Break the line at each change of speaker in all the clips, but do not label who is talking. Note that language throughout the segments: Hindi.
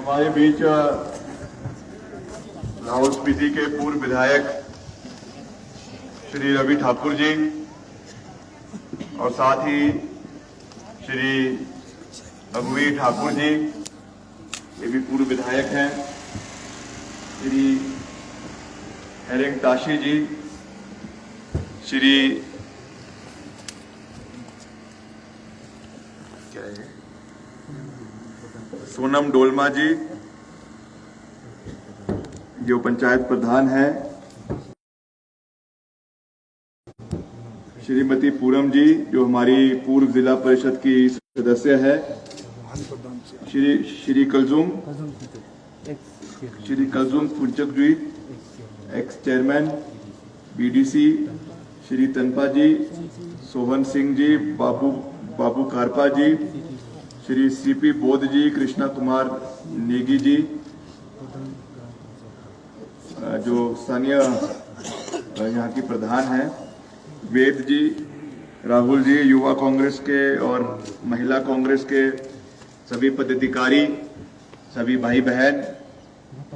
हमारे बीच लाहौल स्पीति के पूर्व विधायक श्री रवि ठाकुर जी और साथ ही श्री रघुवीर ठाकुर जी, ये भी पूर्व विधायक हैं। श्री हेरेंग ताशी जी, श्री सोनम डोलमा जी जो पंचायत प्रधान है, श्रीमती पूरम जी जो हमारी पूर्व जिला परिषद की सदस्य है, श्री कलजुम पुंचक जी एक्स चेयरमैन बीडीसी, श्री तनपा जी, सोहन सिंह जी, बाबू कारपा जी, श्री सीपी बोध जी, कृष्णा कुमार नेगी जी जो स्थानीय यहाँ की प्रधान हैं, वेद जी, राहुल जी, युवा कांग्रेस के और महिला कांग्रेस के सभी पदाधिकारी, सभी भाई बहन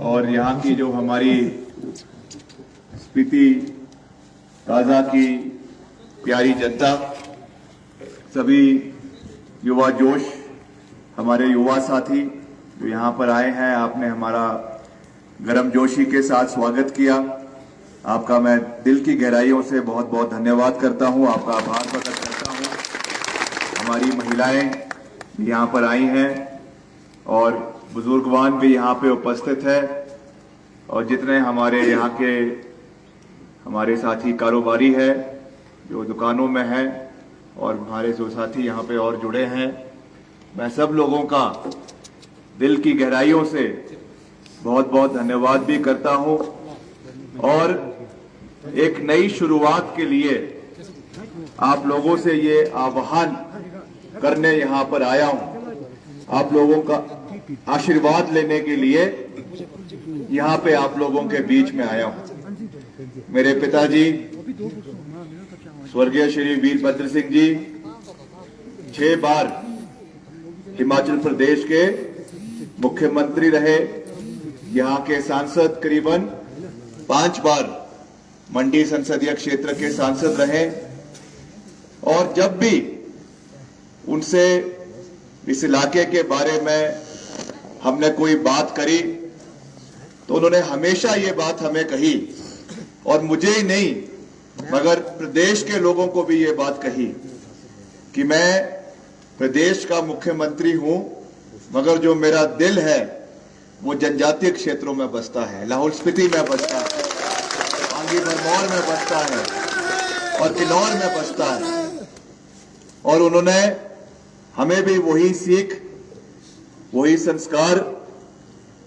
और यहाँ की जो हमारी स्पीति ताजा की प्यारी जनता, सभी युवा जोश, हमारे युवा साथी जो यहाँ पर आए हैं, आपने हमारा गर्मजोशी के साथ स्वागत किया। आपका मैं दिल की गहराइयों से बहुत बहुत धन्यवाद करता हूँ, आपका आभार प्रकट करता हूँ। हमारी महिलाएं यहाँ पर आई हैं और बुजुर्गवान भी यहाँ पे उपस्थित है और जितने हमारे यहाँ के हमारे साथी कारोबारी है जो दुकानों में हैं और हमारे जो साथी यहाँ पे और जुड़े हैं, मैं सब लोगों का दिल की गहराइयों से बहुत बहुत धन्यवाद भी करता हूँ और एक नई शुरुआत के लिए आप लोगों से ये आह्वान करने यहाँ पर आया हूँ। आप लोगों का आशीर्वाद लेने के लिए यहाँ पे आप लोगों के बीच में आया हूँ। मेरे पिताजी स्वर्गीय श्री वीरभद्र सिंह जी 6 बार हिमाचल प्रदेश के मुख्यमंत्री रहे, यहाँ के सांसद करीबन 5 बार मंडी संसदीय क्षेत्र के सांसद रहे और जब भी उनसे इस इलाके के बारे में हमने कोई बात करी तो उन्होंने हमेशा ये बात हमें कही और मुझे ही नहीं मगर प्रदेश के लोगों को भी ये बात कही कि मैं प्रदेश का मुख्यमंत्री हूं मगर जो मेरा दिल है वो जनजातीय क्षेत्रों में बसता है, लाहौल स्पीति में बसता है, आंगी भरमौर में बसता है और किन्नौर में बसता है। और उन्होंने हमें भी वही सीख, वही संस्कार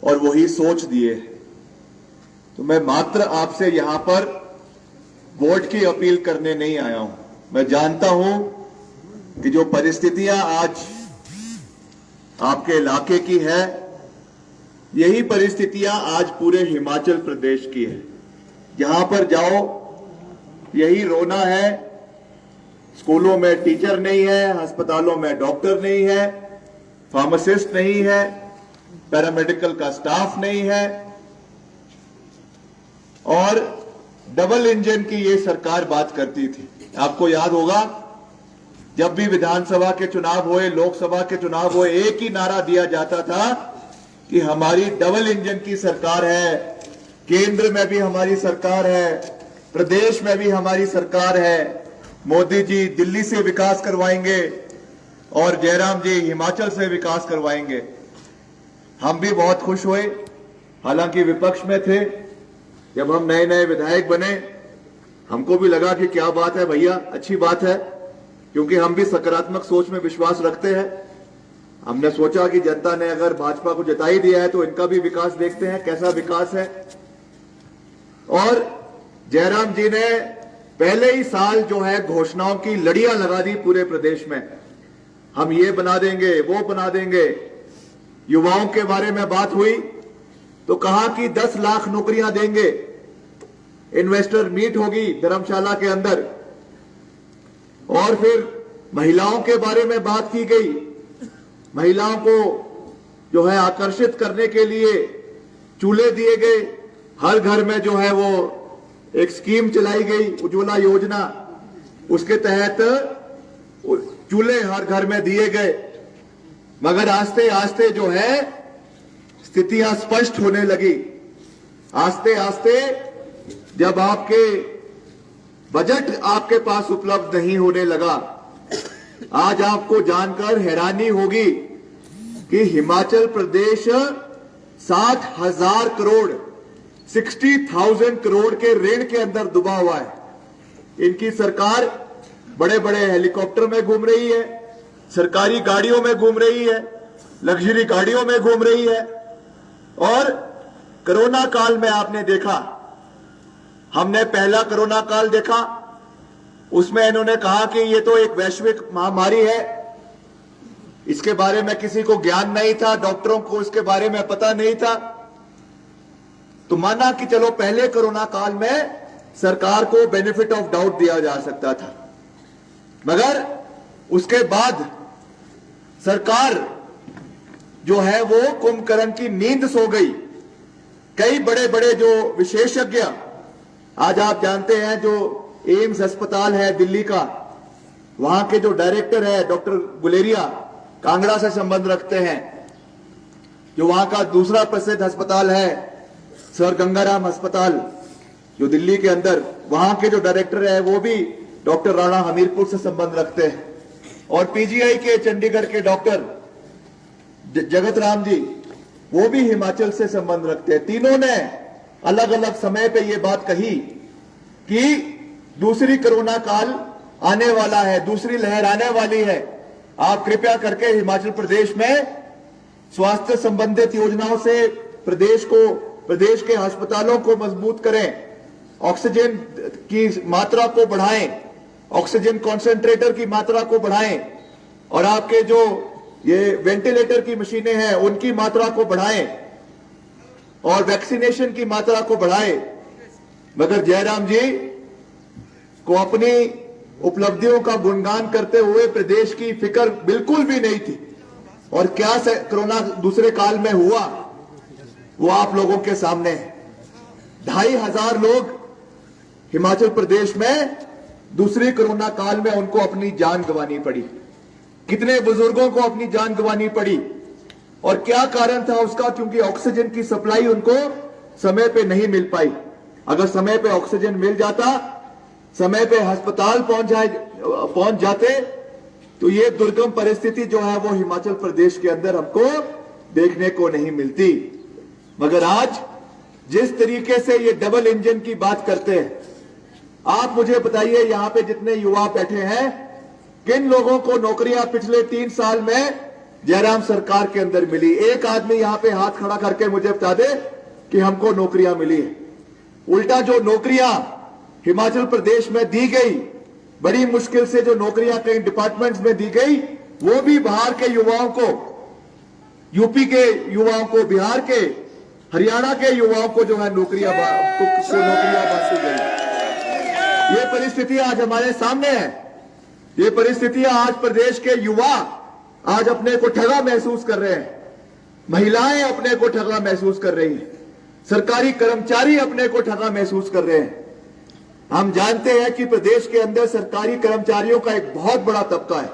और वही सोच दिए। तो मैं मात्र आपसे यहां पर वोट की अपील करने नहीं आया हूं। मैं जानता हूं कि जो परिस्थितियां आज आपके इलाके की है, यही परिस्थितियां आज पूरे हिमाचल प्रदेश की है। जहां पर जाओ यही रोना है, स्कूलों में टीचर नहीं है, अस्पतालों में डॉक्टर नहीं है, फार्मासिस्ट नहीं है, पैरामेडिकल का स्टाफ नहीं है और डबल इंजन की ये सरकार बात करती थी। आपको याद होगा जब भी विधानसभा के चुनाव हुए, लोकसभा के चुनाव हुए, एक ही नारा दिया जाता था कि हमारी डबल इंजन की सरकार है, केंद्र में भी हमारी सरकार है, प्रदेश में भी हमारी सरकार है, मोदी जी दिल्ली से विकास करवाएंगे और जयराम जी हिमाचल से विकास करवाएंगे। हम भी बहुत खुश हुए, हालांकि विपक्ष में थे। जब हम नए नए विधायक बने हमको भी लगा कि क्या बात है भैया, अच्छी बात है, क्योंकि हम भी सकारात्मक सोच में विश्वास रखते हैं। हमने सोचा कि जनता ने अगर भाजपा को जिता ही दिया है तो इनका भी विकास देखते हैं कैसा विकास है। और जयराम जी ने पहले ही साल जो है घोषणाओं की लड़ियां लगा दी पूरे प्रदेश में। हम ये बना देंगे, वो बना देंगे। युवाओं के बारे में बात हुई तो कहा कि 10 लाख नौकरियां देंगे, इन्वेस्टर मीट होगी धर्मशाला के अंदर। और फिर महिलाओं के बारे में बात की गई, महिलाओं को जो है आकर्षित करने के लिए चूल्हे दिए गए, हर घर में जो है वो एक स्कीम चलाई गई उज्ज्वला योजना, उसके तहत चूल्हे हर घर में दिए गए। मगर आस्ते आस्ते जो है स्थितियां स्पष्ट होने लगी। आस्ते आस्ते जब आपके बजट आपके पास उपलब्ध नहीं होने लगा, आज आपको जानकर हैरानी होगी कि हिमाचल प्रदेश 60,000 करोड़ 60,000 करोड़ के ऋण के अंदर डूबा हुआ है। इनकी सरकार बड़े बड़े हेलीकॉप्टर में घूम रही है, सरकारी गाड़ियों में घूम रही है, लग्जरी गाड़ियों में घूम रही है। और कोरोना काल में आपने देखा, हमने पहला कोरोना काल देखा, उसमें इन्होंने कहा कि ये तो एक वैश्विक महामारी है, इसके बारे में किसी को ज्ञान नहीं था, डॉक्टरों को इसके बारे में पता नहीं था। तो माना कि चलो पहले कोरोना काल में सरकार को बेनिफिट ऑफ डाउट दिया जा सकता था, मगर उसके बाद सरकार जो है वो कुंभकर्ण की नींद सो गई। कई बड़े बड़े जो विशेषज्ञ, आज आप जानते हैं जो एम्स अस्पताल है दिल्ली का, वहां के जो डायरेक्टर है डॉक्टर गुलेरिया, कांगड़ा से संबंध रखते हैं। जो वहां का दूसरा प्रसिद्ध अस्पताल है सर गंगाराम अस्पताल जो दिल्ली के अंदर, वहां के जो डायरेक्टर है वो भी डॉक्टर राणा हमीरपुर से संबंध रखते हैं। और पीजीआई के चंडीगढ़ के डॉक्टर जगत राम जी, वो भी हिमाचल से संबंध रखते हैं। तीनों ने अलग अलग समय पे ये बात कही कि दूसरी कोरोना काल आने वाला है, दूसरी लहर आने वाली है। आप कृपया करके हिमाचल प्रदेश में स्वास्थ्य संबंधित योजनाओं से प्रदेश के अस्पतालों को मजबूत करें, ऑक्सीजन की मात्रा को बढ़ाएं, ऑक्सीजन कॉन्सेंट्रेटर की मात्रा को बढ़ाएं, और आपके जो ये वेंटिलेटर की मशीनें हैं उनकी मात्रा को बढ़ाएं, और वैक्सीनेशन की मात्रा को बढ़ाएं। मगर जयराम जी को अपनी उपलब्धियों का गुणगान करते हुए प्रदेश की फिक्र बिल्कुल भी नहीं थी। और क्या कोरोना दूसरे काल में हुआ वो आप लोगों के सामने है। 2,500 लोग हिमाचल प्रदेश में दूसरी कोरोना काल में उनको अपनी जान गंवानी पड़ी। कितने बुजुर्गों को अपनी जान गंवानी पड़ी, और क्या कारण था उसका? क्योंकि ऑक्सीजन की सप्लाई उनको समय पे नहीं मिल पाई। अगर समय पे ऑक्सीजन मिल जाता, समय पे अस्पताल पहुंच जाते, तो ये दुर्गम परिस्थिति जो है वो हिमाचल प्रदेश के अंदर हमको देखने को नहीं मिलती। मगर आज जिस तरीके से ये डबल इंजन की बात करते हैं, आप मुझे बताइए यहां पे जितने युवा बैठे हैं, किन लोगों को नौकरियां पिछले 3 साल में जयराम सरकार के अंदर मिली? एक आदमी यहां पे हाथ खड़ा करके मुझे बता दे कि हमको नौकरियां मिली है। उल्टा जो नौकरियां हिमाचल प्रदेश में दी गई, बड़ी मुश्किल से जो नौकरियां कई डिपार्टमेंट्स में दी गई, वो भी बाहर के युवाओं को, यूपी के युवाओं को, बिहार के, हरियाणा के युवाओं को जो है नौकरियां बांटी गई। ये परिस्थिति आज हमारे सामने है। ये परिस्थितियां आज प्रदेश के युवा आज अपने को ठगा महसूस कर रहे हैं, महिलाएं अपने को ठगा महसूस कर रही हैं, सरकारी कर्मचारी अपने को ठगा महसूस कर रहे हैं। हम जानते हैं कि प्रदेश के अंदर सरकारी कर्मचारियों का एक बहुत बड़ा तबका है,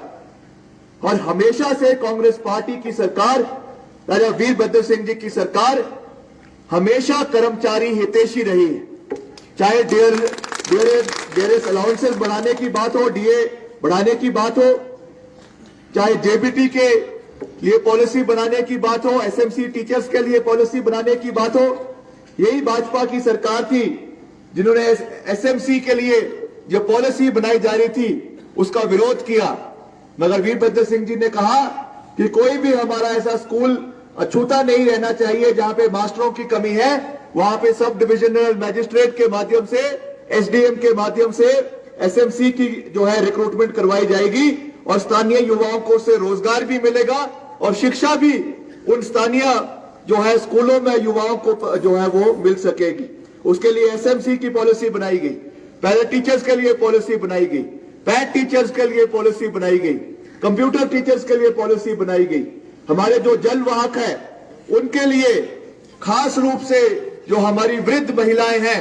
और हमेशा से कांग्रेस पार्टी की सरकार, राजा वीरभद्र सिंह जी की सरकार हमेशा कर्मचारी हितैषी रही है। चाहे डेयरेस अलाउंसेस बढ़ाने की बात हो, डीए बढ़ाने की बात हो, चाहे जेबीटी के लिए पॉलिसी बनाने की बात हो, एसएमसी टीचर्स के लिए पॉलिसी बनाने की बात हो। यही भाजपा की सरकार थी जिन्होंने एसएमसी के लिए जो पॉलिसी बनाई जा रही थी उसका विरोध किया। मगर वीरभद्र सिंह जी ने कहा कि कोई भी हमारा ऐसा स्कूल अछूता नहीं रहना चाहिए जहां पे मास्टरों की कमी है, वहां पे सब डिविजनल मैजिस्ट्रेट के माध्यम से, एसडीएम के माध्यम से एसएमसी की जो है रिक्रूटमेंट करवाई जाएगी, और स्थानीय युवाओं को उससे रोजगार भी मिलेगा और शिक्षा भी उन स्थानीय जो है स्कूलों में युवाओं को जो है वो मिल सकेगी। उसके लिए एसएमसी की पॉलिसी बनाई गई, पहले टीचर्स के लिए पॉलिसी बनाई गई, पैड टीचर्स के लिए पॉलिसी बनाई गई, कंप्यूटर टीचर्स के लिए पॉलिसी बनाई गई। हमारे जो जलवाहक है उनके लिए खास रूप से जो हमारी वृद्ध महिलाएं हैं,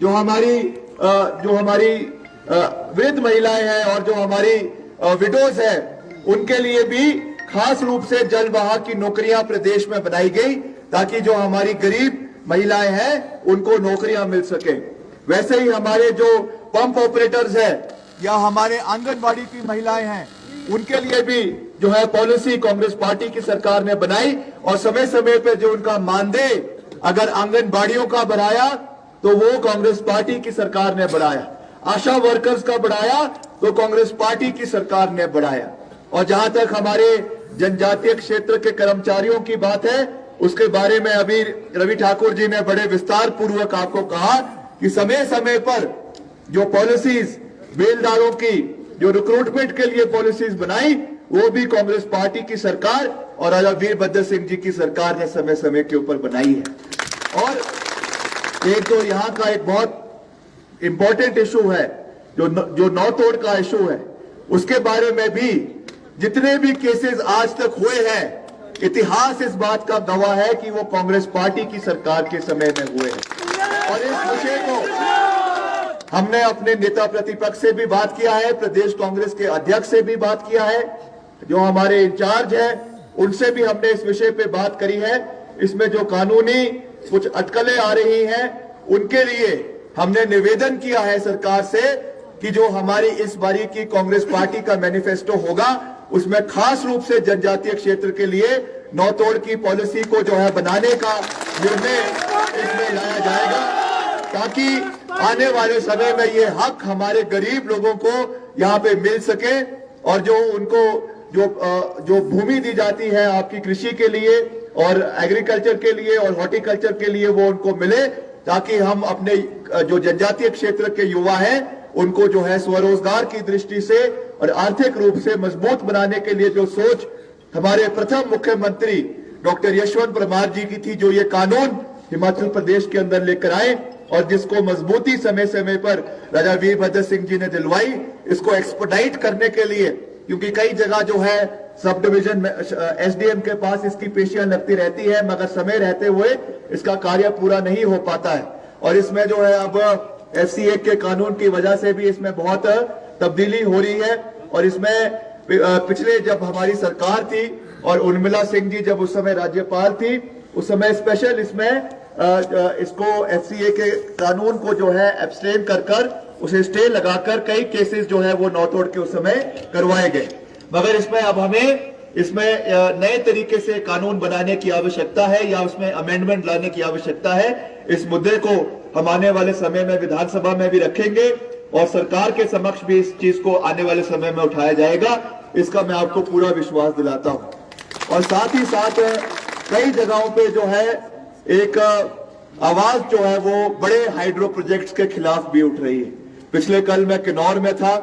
जो हमारी वृद्ध महिलाएं हैं और जो हमारी विडोज है, उनके लिए भी खास रूप से जलवाहक की नौकरियां प्रदेश में बनाई गई ताकि जो हमारी गरीब महिलाएं हैं उनको नौकरियां मिल सके। वैसे ही हमारे जो पंप ऑपरेटर्स है या हमारे आंगनबाड़ी की महिलाएं हैं, उनके लिए भी जो है पॉलिसी कांग्रेस पार्टी की सरकार ने बनाई और समय समय पे जो उनका मानदेय अगर आंगनबाड़ियों का बढ़ाया तो वो कांग्रेस पार्टी की सरकार ने बढ़ाया, आशा वर्कर्स का बढ़ाया तो कांग्रेस पार्टी की सरकार ने बढ़ाया। और जहां तक हमारे जनजातीय क्षेत्र के कर्मचारियों की बात है, उसके बारे में अभी रवि ठाकुर जी ने बड़े विस्तार पूर्वक आपको कहा कि समय समय पर जो पॉलिसीज बेलदारों की जो रिक्रूटमेंट के लिए पॉलिसीज बनाई, वो भी कांग्रेस पार्टी की सरकार और राजा वीरभद्र सिंह जी की सरकार ने समय समय के ऊपर बनाई है। और एक तो यहाँ का एक बहुत इंपॉर्टेंट इशू है जो नौ तोड़ का इशू है, उसके बारे में भी जितने भी केसेस आज तक हुए हैं, इतिहास इस बात का गवाह है कि वो कांग्रेस पार्टी की सरकार के समय में हुए हैं। और इस विषय को हमने अपने नेता प्रतिपक्ष से भी बात किया है, प्रदेश कांग्रेस के अध्यक्ष से भी बात किया है, जो हमारे इंचार्ज है उनसे भी हमने इस विषय पे बात करी है। इसमें जो कानूनी कुछ अटकलें आ रही हैं, उनके लिए हमने निवेदन किया है सरकार से कि जो हमारी इस बारी की कांग्रेस पार्टी का मैनिफेस्टो होगा, उसमें खास रूप से जनजातीय क्षेत्र के लिए नौ तोड़ की पॉलिसी को जो है बनाने का निर्णय इसमें लाया जाएगा, ताकि आने वाले समय में ये हक हमारे गरीब लोगों को यहाँ पे मिल सके और जो उनको जो भूमि दी जाती है आपकी कृषि के लिए और एग्रीकल्चर के लिए और हॉर्टिकल्चर के लिए, वो उनको मिले, ताकि हम अपने जो जनजातीय क्षेत्र के युवा हैं उनको जो है स्वरोजगार की दृष्टि से और आर्थिक रूप से मजबूत बनाने के लिए जो सोच हमारे प्रथम मुख्यमंत्री डॉक्टर यशवंत परमार जी की थी, जो ये कानून हिमाचल प्रदेश के अंदर लेकर आए और जिसको मजबूती समय समय पर राजा वीरभद्र सिंह जी ने दिलवाई, इसको एक्सपर्टाइट करने के लिए, क्योंकि कई जगह जो है सब डिवीजन में एसडीएम के पास इसकी पेशियां लगती रहती है, मगर समय रहते हुए इसका कार्य पूरा नहीं हो पाता है। और इसमें जो है अब FCA के कानून की वजह से भी इसमें बहुत तब्दीली हो रही है। और इसमें पिछले जब हमारी सरकार थी और उर्मिला सिंह जी जब उस समय राज्यपाल थी, उस समय स्पेशल इसमें इसको FCA के कानून को जो है एब्सटेन कर उसे स्टे लगाकर कई केसेस जो है वो नौ तोड़ के उस समय करवाए गए। मगर इसमें अब हमें इसमें नए तरीके से कानून बनाने की आवश्यकता है या उसमें अमेंडमेंट लाने की आवश्यकता है। इस मुद्दे को हम आने वाले समय में विधानसभा में भी रखेंगे और सरकार के समक्ष भी इस चीज को आने वाले समय में उठाया जाएगा, इसका मैं आपको पूरा विश्वास दिलाता हूं। और साथ ही साथ कई जगहों पे जो है एक आवाज जो है वो बड़े हाइड्रो प्रोजेक्ट्स के खिलाफ भी उठ रही है। पिछले कल मैं किन्नौर में था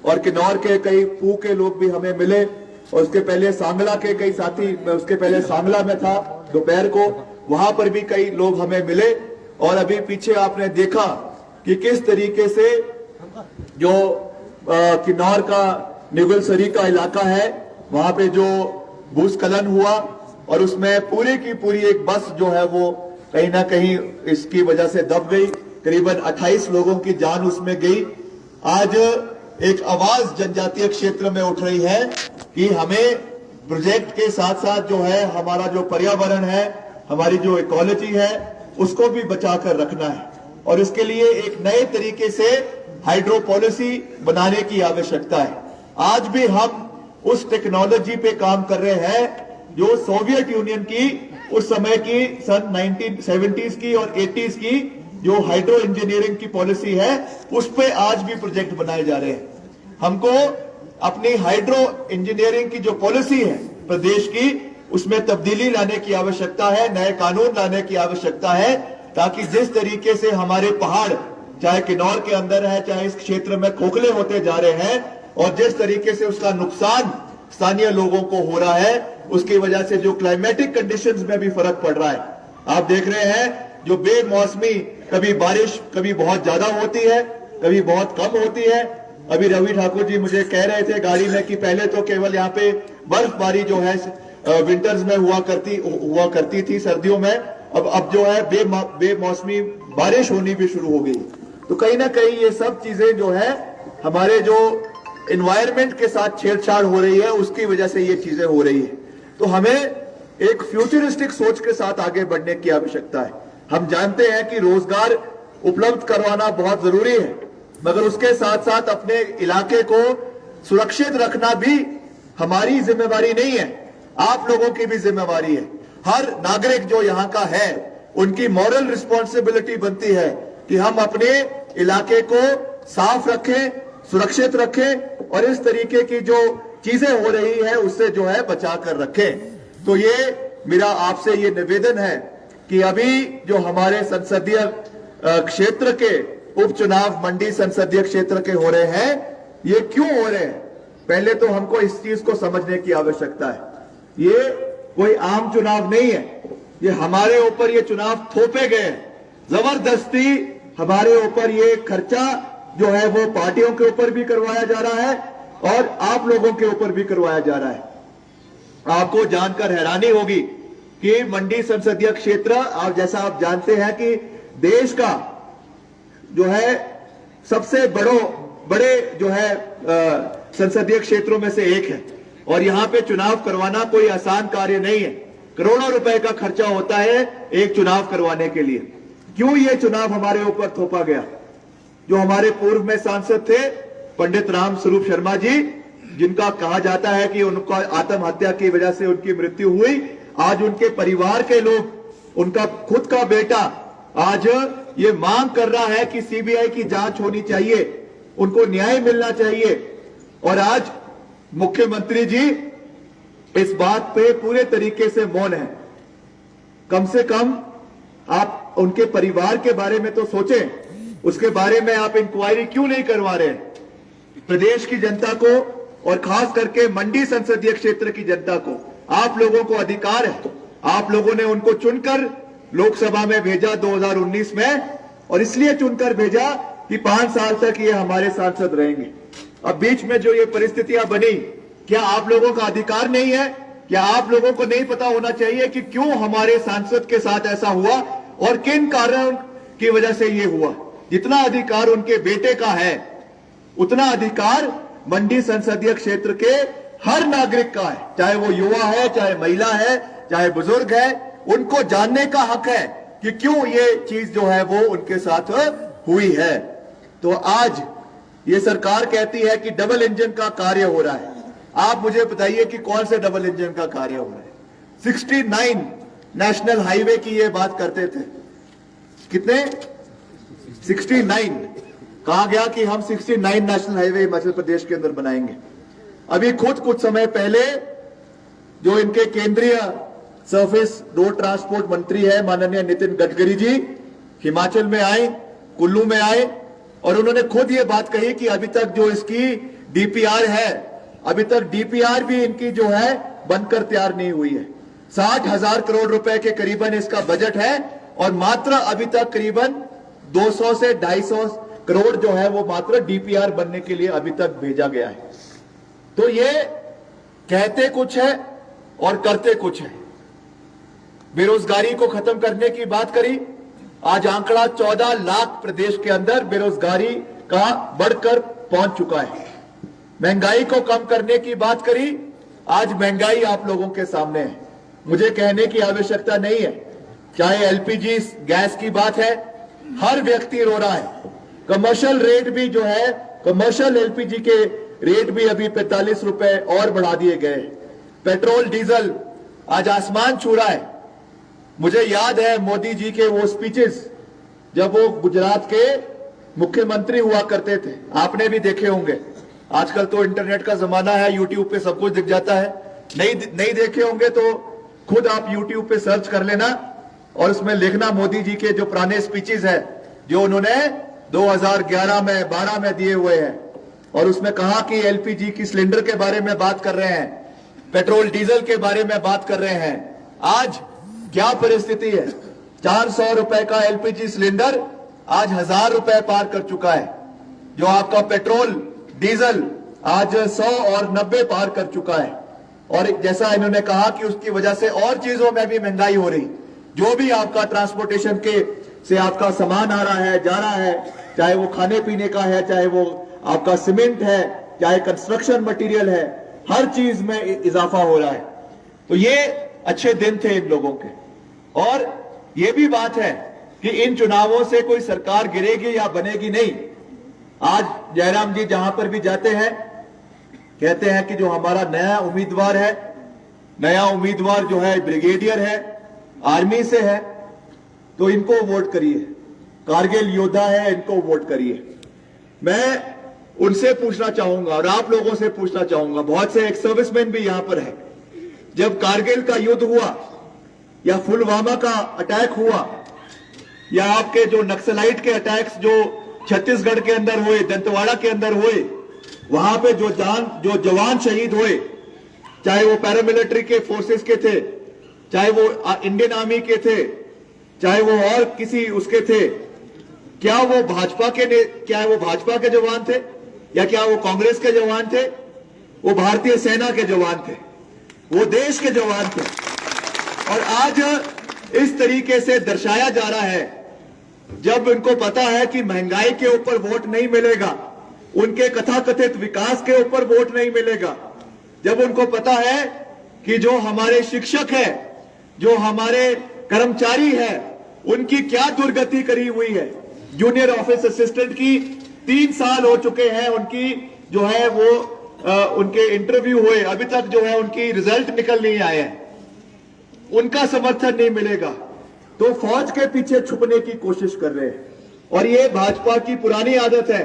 और किन्नौर के कई पू के लोग भी हमें मिले और उसके पहले सांगला के कई साथी, मैं उसके पहले सांगला में था दोपहर को, वहां पर भी कई लोग हमें मिले। और अभी पीछे आपने देखा कि किस तरीके से जो किन्नौर का निगलसरी का इलाका है, वहां पे जो भूस्खलन हुआ और उसमें पूरी की पूरी एक बस जो है वो कहीं ना कहीं इसकी वजह से दब गई, करीबन 28 लोगों की जान उसमें गई। आज एक आवाज जनजातीय क्षेत्र में उठ रही है कि हमें प्रोजेक्ट के साथ साथ जो है हमारा जो पर्यावरण है, हमारी जो इकोलॉजी है, उसको भी बचाकर रखना है और इसके लिए एक नए तरीके से हाइड्रो पॉलिसी बनाने की आवश्यकता है। आज भी हम उस टेक्नोलॉजी पे काम कर रहे हैं जो सोवियत यूनियन की उस समय की सन 1970s की और 80s की जो हाइड्रो इंजीनियरिंग की पॉलिसी है, उस पे आज भी प्रोजेक्ट बनाए जा रहे हैं। हमको अपनी हाइड्रो इंजीनियरिंग की जो पॉलिसी है प्रदेश की, उसमें तब्दीली लाने की आवश्यकता है, नए कानून लाने की आवश्यकता है, ताकि जिस तरीके से हमारे पहाड़ चाहे किन्नौर के अंदर है चाहे इस क्षेत्र में खोखले होते जा रहे हैं और जिस तरीके से उसका नुकसान स्थानीय लोगों को हो रहा है, उसकी वजह से जो क्लाइमेटिक कंडीशंस में भी फर्क पड़ रहा है। आप देख रहे हैं जो बेमौसमी कभी बारिश कभी बहुत ज्यादा होती है, कभी बहुत कम होती है। अभी रवि ठाकुर जी मुझे कह रहे थे गाड़ी में कि पहले तो केवल यहाँ पे बर्फबारी जो है विंटर्स में हुआ करती थी, सर्दियों में अब जो है बेमौसमी बारिश होनी भी शुरू हो गई। तो कहीं ना कहीं ये सब चीजें जो है हमारे जो एनवायरमेंट के साथ छेड़छाड़ हो रही है, उसकी वजह से ये चीजें हो रही है। तो हमें एक फ्यूचरिस्टिक सोच के साथ आगे बढ़ने की आवश्यकता है। हम जानते हैं कि रोजगार उपलब्ध करवाना बहुत जरूरी है, मगर उसके साथ साथ अपने इलाके को सुरक्षित रखना भी हमारी जिम्मेवारी नहीं है, आप लोगों की भी जिम्मेवारी है। हर नागरिक जो यहाँ का है, उनकी मॉरल रिस्पॉन्सिबिलिटी बनती है कि हम अपने इलाके को साफ रखें, सुरक्षित रखें और इस तरीके की जो चीजें हो रही है उससे जो है बचा कर रखें। तो ये मेरा आपसे ये निवेदन है कि अभी जो हमारे संसदीय क्षेत्र के उपचुनाव मंडी संसदीय क्षेत्र के हो रहे हैं, ये क्यों हो रहे हैं, पहले तो हमको इस चीज को समझने की आवश्यकता है। ये कोई आम चुनाव नहीं है, ये हमारे ऊपर ये चुनाव थोपे गए हैं, जबरदस्ती हमारे ऊपर ये खर्चा जो है वो पार्टियों के ऊपर भी करवाया जा रहा है और आप लोगों के ऊपर भी करवाया जा रहा है। आपको जानकर हैरानी होगी कि मंडी संसदीय क्षेत्र, आप जैसा आप जानते हैं कि देश का जो है सबसे बड़े जो है संसदीय क्षेत्रों में से एक है और यहां पे चुनाव करवाना कोई आसान कार्य नहीं है। करोड़ों रुपए का खर्चा होता है एक चुनाव करवाने के लिए। क्यों ये चुनाव हमारे ऊपर थोपा गया? जो हमारे पूर्व में सांसद थे पंडित राम स्वरूप शर्मा जी, जिनका कहा जाता है कि उनका आत्महत्या की वजह से उनकी मृत्यु हुई, आज उनके परिवार के लोग, उनका खुद का बेटा आज ये मांग कर रहा है कि सीबीआई की जांच होनी चाहिए, उनको न्याय मिलना चाहिए। और आज मुख्यमंत्री जी इस बात पे पूरे तरीके से मौन है। कम से कम आप उनके परिवार के बारे में तो सोचें, उसके बारे में आप इंक्वायरी क्यों नहीं करवा रहे? प्रदेश की जनता को और खास करके मंडी संसदीय क्षेत्र की जनता को, आप लोगों को अधिकार है, आप लोगों ने उनको चुनकर लोकसभा में भेजा 2019 में, और इसलिए चुनकर भेजा कि 5 साल तक ये हमारे सांसद रहेंगे। अब बीच में जो ये परिस्थितियां बनी, क्या आप लोगों का अधिकार नहीं है? क्या आप लोगों को नहीं पता होना चाहिए कि क्यों हमारे सांसद के साथ ऐसा हुआ और किन कारणों की वजह से ये हुआ? जितना अधिकार उनके बेटे का है, उतना अधिकार मंडी संसदीय क्षेत्र के हर नागरिक का है, चाहे वो युवा है, चाहे महिला है, चाहे बुजुर्ग है। उनको जानने का हक है कि क्यों ये चीज जो है वो उनके साथ हुई है। तो आज ये सरकार कहती है कि डबल इंजन का कार्य हो रहा है। आप मुझे बताइए कि कौन से डबल इंजन का कार्य हो रहा है? 69 नेशनल हाईवे की ये बात करते थे। कितने? 69। कहा गया कि हम 69 नेशनल हाईवे हिमाचल प्रदेश के अंदर बनाएंगे। अभी खुद कुछ समय पहले जो इनके केंद्रीय सरफेस रोड ट्रांसपोर्ट मंत्री है माननीय नितिन गडकरी जी हिमाचल में आए, कुल्लू में आए, और उन्होंने खुद ये बात कही कि अभी तक जो इसकी डीपीआर है, अभी तक डीपीआर भी इनकी जो है बनकर तैयार नहीं हुई है। 60,000 करोड़ रुपए के करीबन इसका बजट है और मात्र अभी तक करीबन 200 से 250 करोड़ जो है वो मात्र डीपीआर बनने के लिए अभी तक भेजा गया है। तो ये कहते कुछ है और करते कुछ है। बेरोजगारी को खत्म करने की बात करी, आज आंकड़ा 14 लाख प्रदेश के अंदर बेरोजगारी का बढ़कर पहुंच चुका है। महंगाई को कम करने की बात करी, आज महंगाई आप लोगों के सामने है, मुझे कहने की आवश्यकता नहीं है। चाहे एलपीजी गैस की बात है, हर व्यक्ति रो रहा है। कमर्शियल रेट भी जो है, कमर्शियल एलपीजी के रेट भी अभी 45 रुपए और बढ़ा दिए गए। पेट्रोल डीजल आज आसमान छू रहा है। मुझे याद है मोदी जी के वो स्पीचेस जब वो गुजरात के मुख्यमंत्री हुआ करते थे, आपने भी देखे होंगे। आजकल तो इंटरनेट का जमाना है, यूट्यूब पे सब कुछ दिख जाता है। नहीं देखे होंगे तो खुद आप यूट्यूब पे सर्च कर लेना और उसमें लिखना मोदी जी के जो पुराने स्पीचेस है जो उन्होंने 2011 में 12 में दिए हुए हैं, और उसमें कहा कि एलपीजी की सिलेंडर के बारे में बात कर रहे हैं, पेट्रोल डीजल के बारे में बात कर रहे हैं। आज क्या परिस्थिति है? 400 रुपए का एलपीजी सिलेंडर आज 1000 रुपए पार कर चुका है। जो आपका पेट्रोल डीजल आज 100 और 90 पार कर चुका है। और जैसा इन्होंने कहा कि उसकी वजह से और चीजों में भी महंगाई हो रही, जो भी आपका ट्रांसपोर्टेशन के से आपका सामान आ रहा है, जा रहा है, चाहे वो खाने पीने का है, चाहे वो आपका सीमेंट है, चाहे कंस्ट्रक्शन मटेरियल है, हर चीज में इजाफा हो रहा है। तो ये अच्छे दिन थे इन लोगों के। और ये भी बात है कि इन चुनावों से कोई सरकार गिरेगी या बनेगी नहीं। आज जयराम जी जहां पर भी जाते हैं कहते हैं कि जो हमारा नया उम्मीदवार है, नया उम्मीदवार जो है ब्रिगेडियर है, आर्मी से है, तो इनको वोट करिए, कारगिल योद्धा है, इनको वोट करिए। मैं उनसे पूछना चाहूंगा और आप लोगों से पूछना चाहूंगा, बहुत से एक्स सर्विसमैन भी यहां पर है, जब कारगिल का युद्ध हुआ या पुलवामा का अटैक हुआ या आपके जो नक्सलाइट के अटैक्स जो छत्तीसगढ़ के अंदर हुए, दंतेवाड़ा के अंदर हुए, वहां पे जो जवान शहीद हुए, चाहे वो पैरामिलिट्री के फोर्सेस के थे, चाहे वो इंडियन आर्मी के थे, चाहे वो और किसी उसके थे, क्या वो भाजपा के जवान थे या क्या वो कांग्रेस के जवान थे? वो भारतीय सेना के जवान थे, वो देश के जवान थे। और आज इस तरीके से दर्शाया जा रहा है, जब उनको पता है कि महंगाई के ऊपर वोट नहीं मिलेगा, उनके कथाकथित विकास के ऊपर वोट नहीं मिलेगा, जब उनको पता है कि जो हमारे शिक्षक है, जो हमारे कर्मचारी है, उनकी क्या दुर्गति करी हुई है। जूनियर ऑफिस असिस्टेंट की 3 साल हो चुके हैं, उनकी जो है वो उनके इंटरव्यू हुए, अभी तक जो है उनकी रिजल्ट निकल नहीं आए हैं, उनका समर्थन नहीं मिलेगा, तो फौज के पीछे छुपने की कोशिश कर रहे हैं। और ये भाजपा की पुरानी आदत है,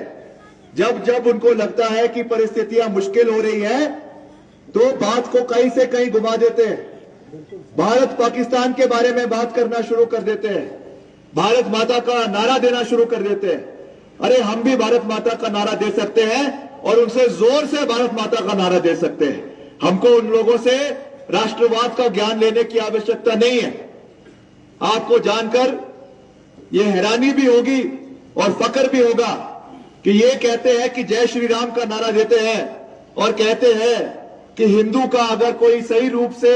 जब जब उनको लगता है कि परिस्थितियां मुश्किल हो रही है, तो बात को कहीं से कहीं घुमा देते हैं, भारत पाकिस्तान के बारे में बात करना शुरू कर देते हैं, भारत माता का नारा देना शुरू कर देते हैं। अरे हम भी भारत माता का नारा दे सकते हैं और उनसे जोर से भारत माता का नारा दे सकते हैं। हमको उन लोगों से राष्ट्रवाद का ज्ञान लेने की आवश्यकता नहीं है। आपको जानकर यह हैरानी भी होगी और फक्र भी होगा कि ये कहते हैं कि जय श्री राम का नारा देते हैं और कहते हैं कि हिंदू का अगर कोई सही रूप से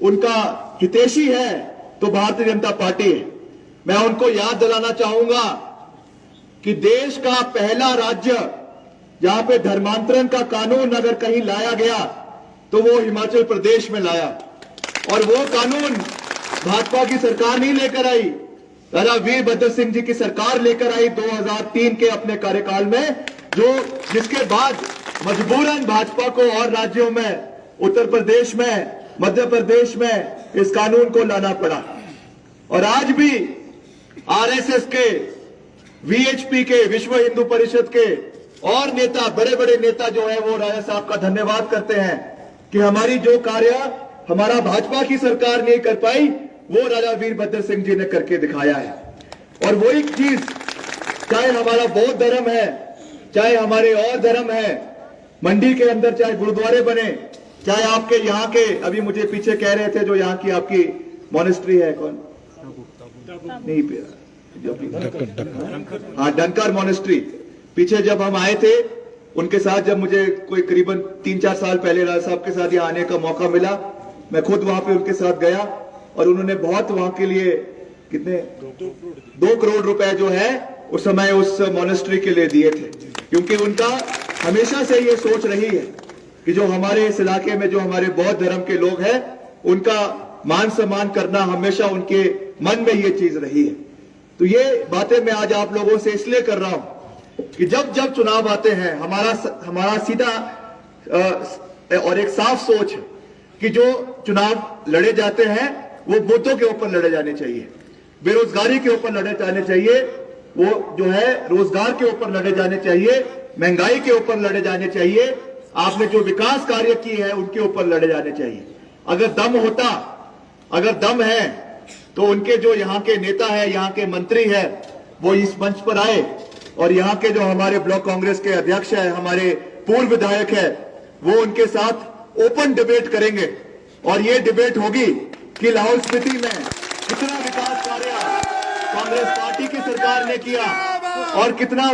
उनका हितैषी है तो भारतीय जनता पार्टी है। मैं उनको याद दिलाना चाहूंगा कि देश का पहला राज्य जहां पे धर्मांतरण का कानून अगर कहीं लाया गया तो वो हिमाचल प्रदेश में लाया, और वो कानून भाजपा की सरकार नहीं लेकर आई, राजा वीरभद्र सिंह जी की सरकार लेकर आई 2003 के अपने कार्यकाल में, जिसके बाद मजबूरन भाजपा को और राज्यों में, उत्तर प्रदेश में, मध्य प्रदेश में इस कानून को लाना पड़ा। और आज भी आरएसएस के, वीएचपी के, विश्व हिंदू परिषद के और नेता, बड़े बड़े नेता जो है वो राजा साहब का धन्यवाद करते हैं कि हमारी जो कार्य हमारा भाजपा की सरकार नहीं कर पाई, वो राजा वीरभद्र सिंह जी ने करके दिखाया है। और वही चीज, चाहे हमारा बौद्ध धर्म है, चाहे हमारे और धर्म है, मंडी के अंदर चाहे गुरुद्वारे बने, चाहे आपके यहाँ के, अभी मुझे पीछे कह रहे थे जो यहाँ की आपकी मॉनेस्ट्री है, कौन नहीं, हाँ डंकर मॉनेस्ट्री, पीछे जब हम आए थे उनके साथ, जब मुझे कोई करीबन 3-4 साल पहले राजा साहब के साथ यहाँ आने का मौका मिला, मैं खुद वहां पे उनके साथ गया और उन्होंने बहुत वहां के लिए कितने 2 करोड़ रुपए जो है उस समय उस मॉनेस्ट्री के लिए दिए थे, क्योंकि उनका हमेशा से ये सोच रही है कि जो हमारे इस इलाके में जो हमारे बौद्ध धर्म के लोग हैं उनका मान सम्मान करना हमेशा उनके मन में ये चीज रही है। तो ये बातें मैं आज आप लोगों से इसलिए कर रहा हूं कि जब जब चुनाव आते हैं, हमारा सीधा और एक साफ सोच है कि जो चुनाव लड़े जाते हैं वो मुद्दों के ऊपर लड़े जाने चाहिए, बेरोजगारी के ऊपर लड़े जाने चाहिए, वो जो है रोजगार के ऊपर लड़े जाने चाहिए, महंगाई के ऊपर लड़े जाने चाहिए, आपने जो विकास कार्य किए हैं उनके ऊपर लड़े जाने चाहिए। अगर दम है तो उनके जो यहाँ के नेता है, यहाँ के मंत्री है, वो इस मंच पर आए और यहाँ के जो हमारे ब्लॉक कांग्रेस के अध्यक्ष है, हमारे पूर्व विधायक है, वो उनके साथ ओपन डिबेट करेंगे और ये डिबेट होगी कि लाहौल स्पीति में कितना विकास कार्य कांग्रेस पार्टी की सरकार ने किया और कितना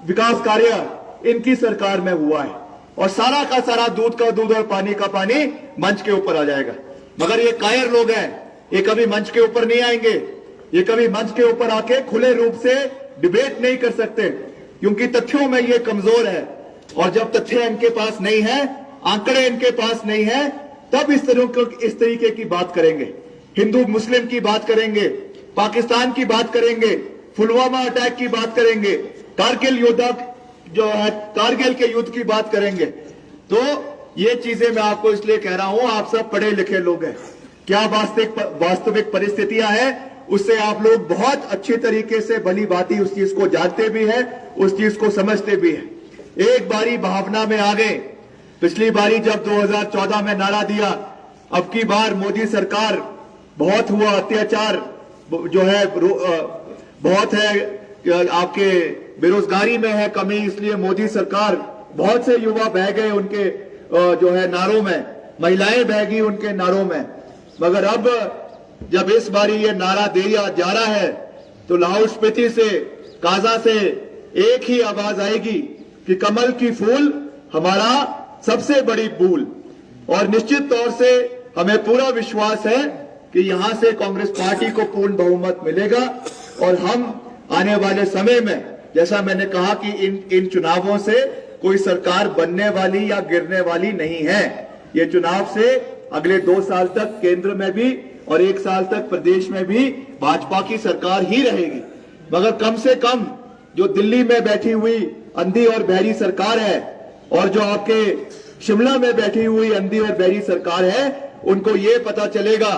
विकास कार्य इनकी सरकार में हुआ है। और सारा का सारा दूध का दूध और पानी का पानी मंच के ऊपर आ जाएगा। मगर ये कायर लोग हैं, ये कभी मंच के ऊपर नहीं आएंगे, ये कभी मंच के ऊपर आके खुले रूप से डिबेट नहीं कर सकते, क्योंकि तथ्यों में ये कमजोर है। और जब तथ्य इनके पास नहीं है, आंकड़े इनके पास नहीं है, तब इस तरीके की बात करेंगे, हिंदू मुस्लिम की बात करेंगे, पाकिस्तान की बात करेंगे, पुलवामा अटैक की बात करेंगे, कारगिल योद्धा जो है कारगिल के युद्ध की बात करेंगे। तो ये चीजें मैं आपको इसलिए कह रहा हूं, आप सब पढ़े लिखे लोग हैं, क्या वास्तविक परिस्थितियां हैं उससे आप लोग बहुत अच्छी तरीके से भली भांति उस चीज को जानते भी हैं, उस चीज को समझते भी हैं। एक बारी भावना में आ गए, पिछली बारी जब 2014 में नारा दिया, अब की बार मोदी सरकार, बहुत हुआ अत्याचार जो है बहुत है, आपके बेरोजगारी में है कमी, इसलिए मोदी सरकार, बहुत से युवा बह गए उनके जो है नारों में, महिलाएं बह गई उनके नारों में। मगर अब जब इस बारी ये नारा दिया जा रहा है तो लाहौल स्पीति से, काजा से एक ही आवाज आएगी कि कमल की फूल हमारा सबसे बड़ी भूल। और निश्चित तौर से हमें पूरा विश्वास है कि यहां से कांग्रेस पार्टी को पूर्ण बहुमत मिलेगा और हम आने वाले समय में, जैसा मैंने कहा कि इन चुनावों से कोई सरकार बनने वाली या गिरने वाली नहीं है। ये चुनाव से अगले 2 साल तक केंद्र में भी और 1 साल तक प्रदेश में भी भाजपा की सरकार ही रहेगी। मगर कम से कम जो दिल्ली में बैठी हुई अंधी और बहरी सरकार है और जो आपके शिमला में बैठी हुई अंधी और बहरी सरकार है, उनको ये पता चलेगा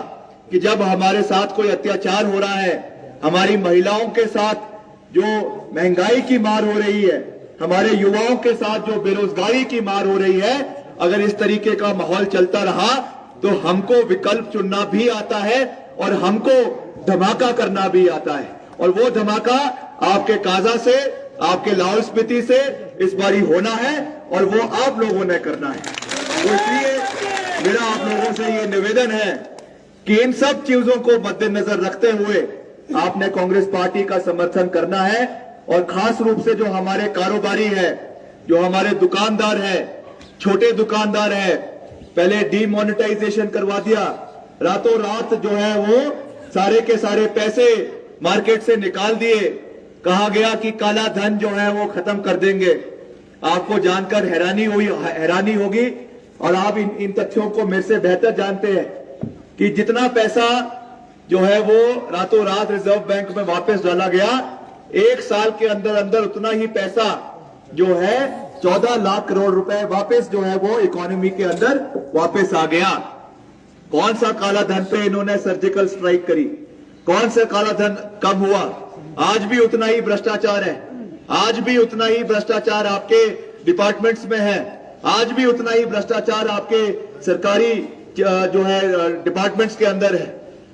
कि जब हमारे साथ कोई अत्याचार हो रहा है, हमारी महिलाओं के साथ जो महंगाई की मार हो रही है, हमारे युवाओं के साथ जो बेरोजगारी की मार हो रही है, अगर इस तरीके का माहौल चलता रहा तो हमको विकल्प चुनना भी आता है और हमको धमाका करना भी आता है। और वो धमाका आपके काजा से, आपके लाहौल स्पीति से इस बारी होना है और वो आप लोगों ने करना है। तो इसलिए मेरा आप लोगों से ये निवेदन है कि इन सब चीजों को मद्देनजर रखते हुए आपने कांग्रेस पार्टी का समर्थन करना है। और खास रूप से जो हमारे कारोबारी है, जो हमारे दुकानदार है, छोटे दुकानदार है, पहले डीमोनेटाइजेशन करवा दिया, रातों रात जो है वो सारे के सारे पैसे मार्केट से निकाल दिए, कहा गया कि काला धन जो है वो खत्म कर देंगे। आपको जानकर हैरानी होगी और आप इन तथ्यों को मेरे से बेहतर जानते हैं कि जितना पैसा जो है वो रातों रात रिजर्व बैंक में वापस डाला गया, 1 साल के अंदर अंदर उतना ही पैसा जो है 14 लाख करोड़ रुपए वापस जो है वो इकोनॉमी के अंदर वापस आ गया। कौन सा काला धन पे इन्होंने सर्जिकल स्ट्राइक करी, कौन सा काला धन कब हुआ? आज भी उतना ही भ्रष्टाचार है, आज भी उतना ही भ्रष्टाचार आपके डिपार्टमेंट्स में है, आज भी उतना ही भ्रष्टाचार आपके सरकारी जो है डिपार्टमेंट्स के अंदर है।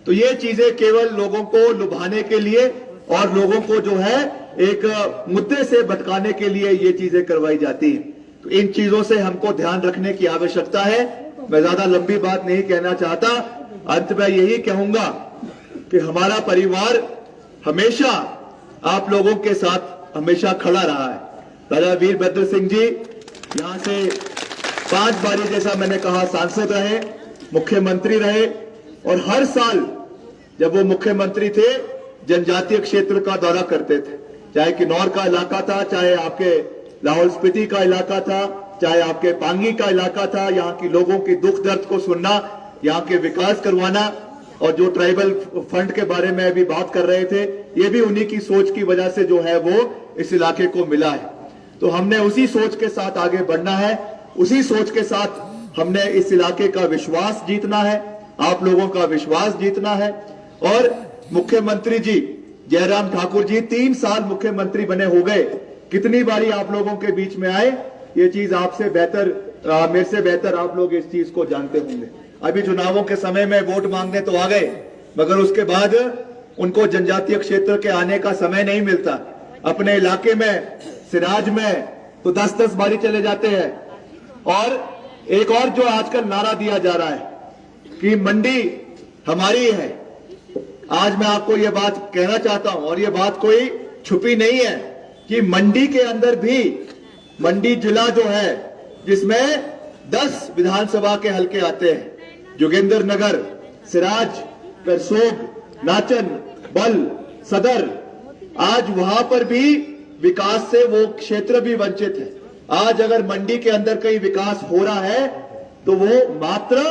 तो ये चीजें केवल लोगों को लुभाने के लिए और लोगों को जो है एक मुद्दे से भटकाने के लिए ये चीजें करवाई जाती हैं। तो इन चीजों से हमको ध्यान रखने की आवश्यकता है। मैं ज्यादा लंबी बात नहीं कहना चाहता, अंत में यही कहूंगा कि हमारा परिवार हमेशा आप लोगों के साथ हमेशा खड़ा रहा है। राजा वीरभद्र सिंह जी यहां से 5 बारी, जैसा मैंने कहा, सांसद रहे, मुख्यमंत्री रहे और हर साल जब वो मुख्यमंत्री थे जनजातीय क्षेत्र का दौरा करते थे, चाहे किन्नौर का इलाका था, चाहे आपके लाहौल स्पीति का इलाका था, चाहे आपके पांगी का इलाका था। यहाँ की लोगों की दुख दर्द को सुनना, यहाँ के विकास करवाना, और जो ट्राइबल फंड के बारे में अभी बात कर रहे थे, ये भी उन्हीं की सोच की वजह से जो है वो इस इलाके को मिला है। तो हमने उसी सोच के साथ आगे बढ़ना है, उसी सोच के साथ हमने इस इलाके का विश्वास जीतना है, आप लोगों का विश्वास जीतना है। और मुख्यमंत्री जी जयराम ठाकुर जी 3 साल मुख्यमंत्री बने हो गए, कितनी बारी आप लोगों के बीच में आए, ये चीज आपसे बेहतर, मेरे से बेहतर आप लोग इस चीज को जानते होंगे। अभी चुनावों के समय में वोट मांगने तो आ गए, मगर उसके बाद उनको जनजातीय क्षेत्र के आने का समय नहीं मिलता। अपने इलाके में सिराज में तो 10-10 बारी चले जाते हैं। और एक और जो आजकल नारा दिया जा रहा है कि मंडी हमारी है, आज मैं आपको ये बात कहना चाहता हूं, और ये बात कोई छुपी नहीं है कि मंडी के अंदर भी, मंडी जिला जो है जिसमें 10 विधानसभा के हलके आते हैं, जोगिंदर नगर, सिराज, करसोग, नाचन, बल, सदर। आज वहां पर भी विकास से वो क्षेत्र भी वंचित है। आज अगर मंडी के अंदर कहीं विकास हो रहा है तो वो मात्र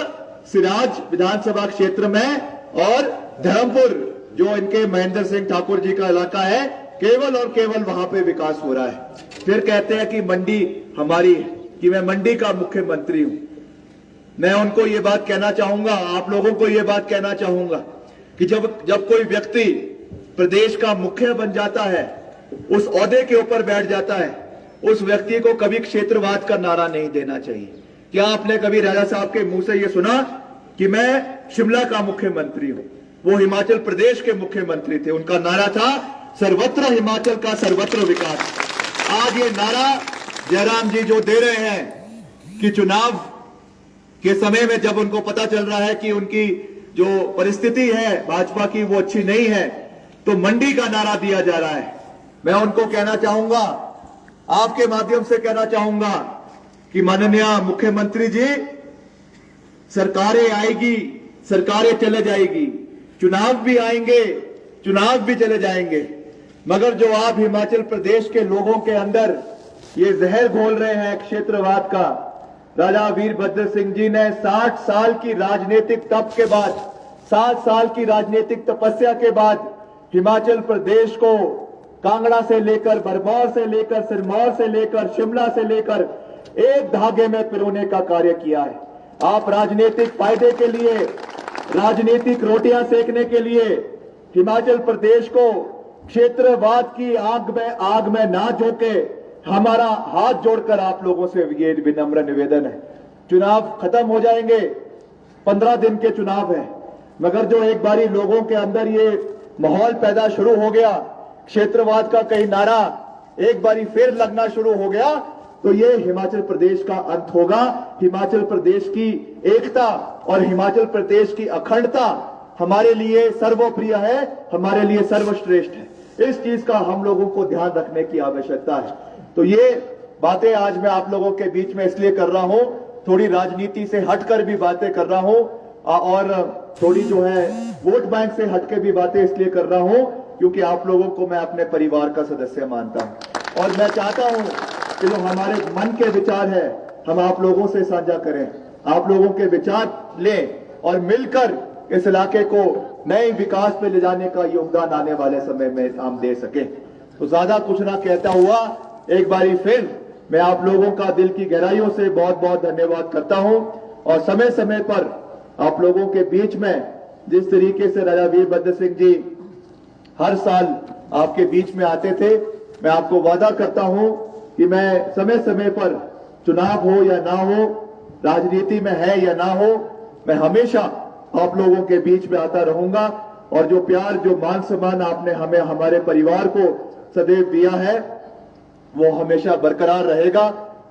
सिराज विधानसभा क्षेत्र में और धर्मपुर जो इनके महेंद्र सिंह ठाकुर जी का इलाका है, केवल और केवल वहां पे विकास हो रहा है। फिर कहते हैं कि मंडी हमारी है, कि मैं मंडी का मुख्यमंत्री हूं। मैं उनको ये बात कहना चाहूंगा, आप लोगों को ये बात कहना चाहूंगा कि जब कोई व्यक्ति प्रदेश का मुखिया बन जाता है, उस ओहदे के ऊपर बैठ जाता है, उस व्यक्ति को कभी क्षेत्रवाद का नारा नहीं देना चाहिए। क्या आपने कभी राजा साहब के मुंह से यह सुना कि मैं शिमला का मुख्यमंत्री हूं? वो हिमाचल प्रदेश के मुख्यमंत्री थे, उनका नारा था सर्वत्र हिमाचल का सर्वत्र विकास। आज ये नारा जयराम जी जो दे रहे हैं कि चुनाव के समय में जब उनको पता चल रहा है कि उनकी जो परिस्थिति है भाजपा की वो अच्छी नहीं है, तो मंडी का नारा दिया जा रहा है। मैं उनको कहना चाहूंगा, आपके माध्यम से कहना चाहूंगा कि माननीय मुख्यमंत्री जी, सरकारें आएगी, सरकारें चले जाएगी, चुनाव भी आएंगे, चुनाव भी चले जाएंगे, मगर जो आप हिमाचल प्रदेश के लोगों के अंदर ये जहर घोल रहे हैं क्षेत्रवाद का, राजा वीरभद्र सिंह जी ने 60 साल की राजनीतिक तप के बाद, 60 साल की राजनीतिक तपस्या के बाद हिमाचल प्रदेश को कांगड़ा से लेकर, भरमौर से लेकर, सिरमौर से लेकर, शिमला से लेकर एक धागे में पिरोने का कार्य किया है। आप राजनीतिक फायदे के लिए, राजनीतिक रोटियां सेकने के लिए हिमाचल प्रदेश को क्षेत्रवाद की आग में ना झोंके, हमारा हाथ जोड़कर आप लोगों से ये विनम्र निवेदन है। चुनाव खत्म हो जाएंगे, 15 दिन के चुनाव है, मगर जो एक बारी लोगों के अंदर ये माहौल पैदा शुरू हो गया, क्षेत्रवाद का कई नारा एक बारी फिर लगना शुरू हो गया, तो ये हिमाचल प्रदेश का अंत होगा। हिमाचल प्रदेश की एकता और हिमाचल प्रदेश की अखंडता हमारे लिए सर्वप्रिय है, हमारे लिए सर्वश्रेष्ठ है। इस चीज का हम लोगों को ध्यान रखने की आवश्यकता है। तो ये बातें आज मैं आप लोगों के बीच में इसलिए कर रहा हूं, थोड़ी राजनीति से हटकर भी बातें कर रहा हूं और थोड़ी जो है वोट बैंक से हटके भी बातें इसलिए कर रहा हूं क्योंकि आप लोगों को मैं अपने परिवार का सदस्य मानता हूं और मैं चाहता हूं कि जो हमारे मन के विचार है हम आप लोगों से साझा करें, आप लोगों के विचार लें और मिलकर इस इलाके को नए विकास पे ले जाने का योगदान आने वाले समय में हम दे सके। तो ज्यादा कुछ ना कहता हुआ एक बारी फिर मैं आप लोगों का दिल की गहराइयों से बहुत बहुत धन्यवाद करता हूं और समय समय पर आप लोगों के बीच में जिस तरीके से राजा वीरभद्र सिंह जी हर साल आपके बीच में आते थे, मैं आपको वादा करता हूं कि मैं समय समय पर चुनाव हो या ना हो, राजनीति में है या ना हो, मैं हमेशा आप लोगों के बीच में आता रहूंगा और जो प्यार, जो मान सम्मान आपने हमें, हमारे परिवार को सदैव दिया है, वो हमेशा बरकरार रहेगा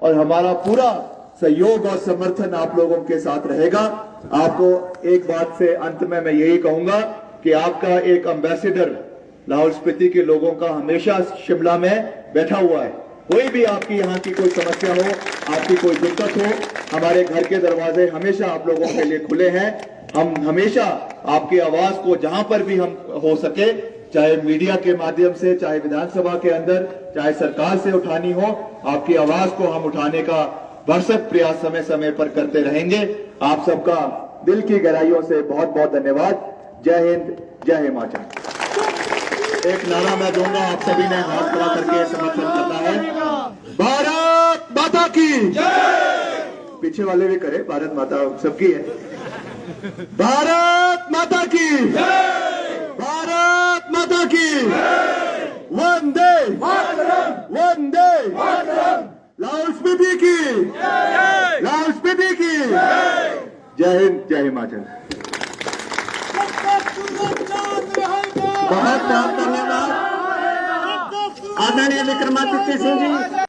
और हमारा पूरा सहयोग और समर्थन आप लोगों के साथ रहेगा। आपको एक बात से अंत में मैं यही कहूंगा कि आपका एक एम्बेसडर लाहौल स्पीति के लोगों का हमेशा शिमला में बैठा हुआ है। कोई भी आपकी यहाँ की कोई समस्या हो, आपकी कोई दिक्कत हो, हमारे घर के दरवाजे हमेशा आप लोगों के लिए खुले हैं। हम हमेशा आपकी आवाज को जहां पर भी हम हो सके, चाहे मीडिया के माध्यम से, चाहे विधानसभा के अंदर, चाहे सरकार से उठानी हो, आपकी आवाज को हम उठाने का भरसक प्रयास समय समय पर करते रहेंगे। आप सबका दिल की गहराइयों से बहुत बहुत धन्यवाद। जय हिंद, जय हिमाचल। एक नारा मैं दूंगा, आप सभी ने हाथ खड़ा करके समर्थन करना है। भारत माता की जय। पीछे वाले भी करे, भारत माता सबकी है। भारत माता की जय। भारत माता की जय। वंदे मातरम, वंदे मातरम। लाहौल स्पीति की जय। लाहौल स्पीति की जय। जय हिंद, जय हिमाचल। बहुत बहुत धन्यवाद आदरणीय विक्रमादित्य सिंह जी।